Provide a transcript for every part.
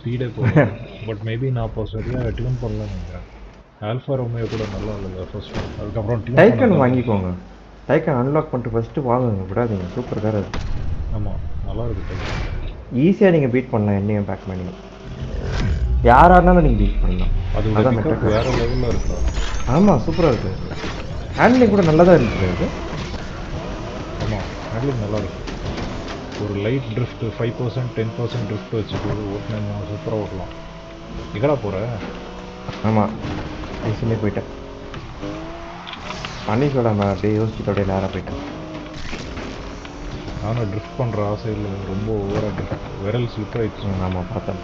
ஸ்பீடே போகும். But maybe நான் இப்போ சரியாக டியூன் பண்ணலன்னு நினைக்கிறேன். ஆல்ஃபா ரோமியோ கூட நல்லா இல்லை ஃபர்ஸ்ட். அதுக்கப்புறம் டைக்கன் வாங்கிக்கோங்க. டைக்கன் அன்லாக் பண்ணிட்டு ஃபர்ஸ்ட் வாங்குங்க, விடாதீங்க. சூப்பர் கார் அது. ஆமாம், நல்லா இருக்கு டைக்கன். ஈஸியாக நீங்கள் பீட் பண்ணலாம் என்னையும் பேக் பண்ணி. யாராக இருந்தாலும் நீங்கள் பீட் பண்ணலாம். அது பிக்கப் வேறு லெவலில் இருக்கா. ஆமாம், சூப்பராக இருக்குது. ஹேண்ட்லிங் கூட நல்லா தான் இருக்குது அது. ஆமாம், ஹேண்ட்லிங் நல்லா இருக்கு. ஒரு லைட் ட்ரிஃப்ட் 5% 10% ட்ரிஃப்ட் வச்சுட்டு ஓட்டினா சூப்பராக ஓட்டலாம். எங்கடா போகிற? ஆமாம், ஈஸியாக போயிட்டேன். பண்ணி சொல்லாமல் அப்படியே யோசிச்சுட்டு அப்படியே நேராக போயிட்டேன். நானும் ட்ரிஃப்ட் பண்ணுற ஆசையில் ரொம்ப ஓவராக ட்ரிஃப்ட் விரல் ஸ்லிப் ஆகிடுச்சு. ஆமாம், பார்த்தேன்.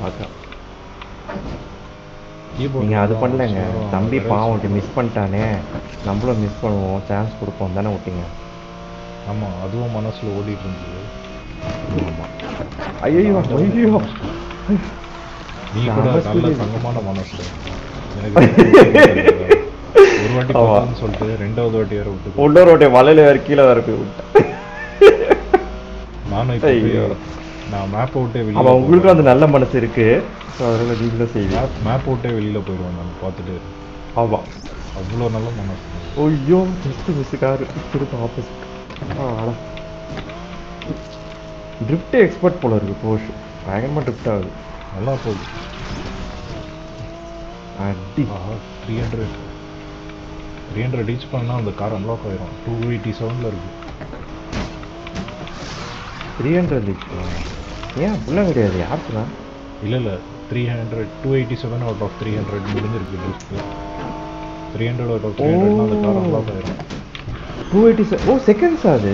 நீங்கள் அது பண்ணலங்க. தம்பி பாவம் மிஸ் பண்ணிட்டானே, நம்மளும் மிஸ் பண்ணுவோம், சான்ஸ் கொடுப்போம் தானே விட்டீங்க. ஆமாம், அதுவும் மனசில் ஓடிட்டு இருந்தது. ஆமாம். ஐயோ நீ கூட நல்ல தங்கமான மனசு. எனக்கு ஒரு வாட்டி பார்த்தோன்னு சொல்லிட்டு ரெண்டாவது வாட்டி வேற விட்டு இன்னொரு வாட்டி வலையில வேற கீழே வேற போய் விட்டேன். நானும் இப்போ நான் மேப் விட்டே வெளியே. அவன் உங்களுக்கு அந்த நல்ல மனசு இருக்கு, அதனால நீங்களும் செய்வீங்க. மேப் விட்டே வெளியில் போயிடுவேன் நான் பார்த்துட்டு. ஆமாம், அவ்வளோ நல்ல மனசு. ஐயோ ஜஸ்ட் மிஸ் காரு திரும்ப ஆப்போசிட். ட்ரிஃப்ட் எக்ஸ்பர்ட் போல இருக்கு போஷ். பயங்கரமாக ட்ரிஃப்ட் ஆகுது. நல்லா போகுது. அடி 300 ரீச் பண்ணால் அந்த கார் அன்லாக் ஆயிரும். 287 இருக்கு. 300 ரீச் ஏன் அப்படிலாம் கிடையாது. யார் சொன்னா? இல்லை 300 287 அவுட் ஆஃப் 300 முடிஞ்சிருக்கு ட்ரிஃப்ட். 300 அவுட் ஆஃப் 300 அந்த கார் அன்லாக் ஆயிரும். 287 ஓ செகண்ட்ஸ் அது.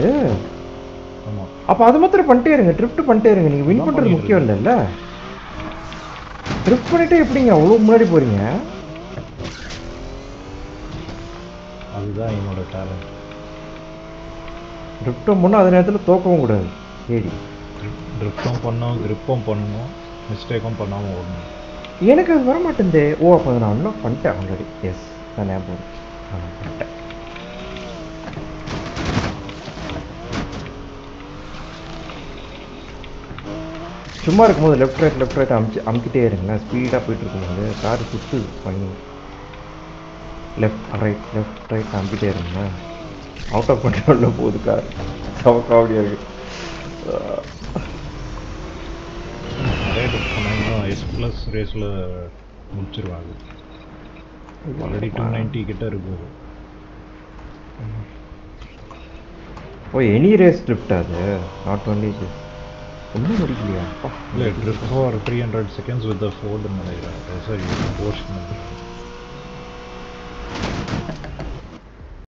ஆமாம், அப்போ அது மாத்திரம் பண்ணிட்டே இருங்க, ட்ரிஃப்ட் பண்ணிட்டே இருங்க. நீங்கள் வின் பண்ணுறது முக்கியம் இல்லைல்ல. ட்ரிஃப்ட் பண்ணிட்டே எப்படிங்க அவ்வளோ முன்னாடி போகிறீங்க? அதுதான் என்னோட டேலண்ட். ட்ரிஃப்ட்டும் பண்ணால் அதே நேரத்தில் தோக்கவும் கூடாது. சரி, ட்ரிஃப்டும் பண்ணோம், கிரிப்பும் பண்ணணும், மிஸ்டேக்கும் பண்ணாமல் ஓடணும். எனக்கு அது வர மாட்டேங்குது. ஓ அப்போ நான் அன்லாக் பண்ணிட்டேன் ஆல்ரெடி. எஸ், நான் ஞாபகம் பண்ணிட்டேன். சும்மா இருக்கும்போது லெஃப்ட் ரைட் அமுக்கிட்டே இருங்களேன். ஸ்பீடாக போயிட்டு இருக்கும்போது கார் சுற்று பண்ணி லெஃப்ட் ரைட் அமுக்கிட்டே இருங்களேன். அவுட் ஆஃப் கண்ட்ரோலில் போகுது கார். காமெடியாக இருக்கு. S+ ரேஸில் முடிச்சிருவாங்க. ஆல்ரெடி 290 கிட்ட இருக்குது. ஓ எனி ரேஸ் ட்ரிஃப்ட் அது, நாட் ஒன்லி திஸ். ஒன்றும் முடிக்கலையா? இல்லை, drift for 300 seconds with the ஃபோர்டுன்னு நினைக்கிறேன். சரி, போர்ஷன்